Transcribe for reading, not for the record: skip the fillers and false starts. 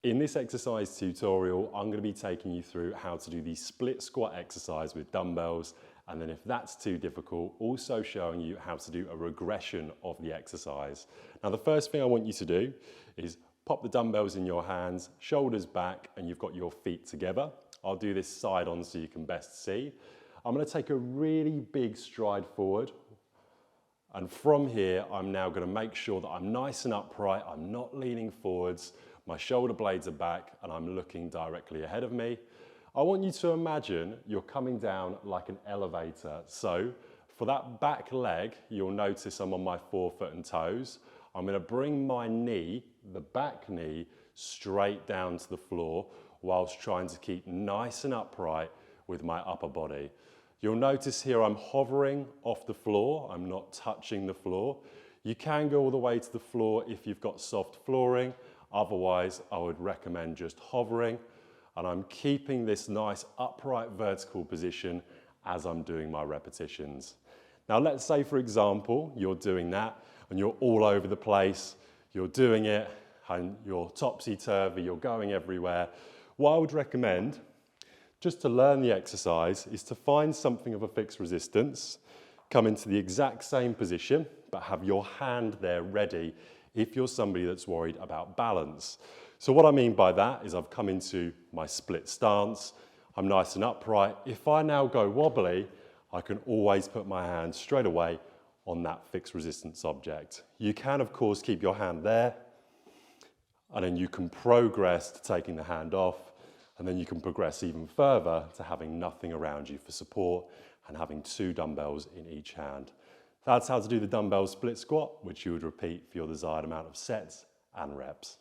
In this exercise tutorial, I'm going to be taking you through how to do the split squat exercise with dumbbells, and then if that's too difficult, also showing you how to do a regression of the exercise. Now, the first thing I want you to do is pop the dumbbells in your hands, shoulders back, and you've got your feet together. I'll do this side on so you can best see. I'm going to take a really big stride forward. And from here, I'm now going to make sure that I'm nice and upright, I'm not leaning forwards, my shoulder blades are back, and I'm looking directly ahead of me. I want you to imagine you're coming down like an elevator. So for that back leg, you'll notice I'm on my forefoot and toes. I'm going to bring my knee, the back knee, straight down to the floor whilst trying to keep nice and upright with my upper body. You'll notice here I'm hovering off the floor, I'm not touching the floor. You can go all the way to the floor if you've got soft flooring, otherwise I would recommend just hovering, and I'm keeping this nice upright vertical position as I'm doing my repetitions. Now let's say, for example, you're doing that and you're all over the place, you're doing it and you're topsy-turvy, you're going everywhere. What I would recommend, just to learn the exercise, is to find something of a fixed resistance, come into the exact same position, but have your hand there ready if you're somebody that's worried about balance. So what I mean by that is I've come into my split stance, I'm nice and upright. If I now go wobbly, I can always put my hand straight away on that fixed resistance object. You can, of course, keep your hand there, and then you can progress to taking the hand off, and then you can progress even further to having nothing around you for support and having 2 dumbbells in each hand. That's how to do the dumbbell split squat, which you would repeat for your desired amount of sets and reps.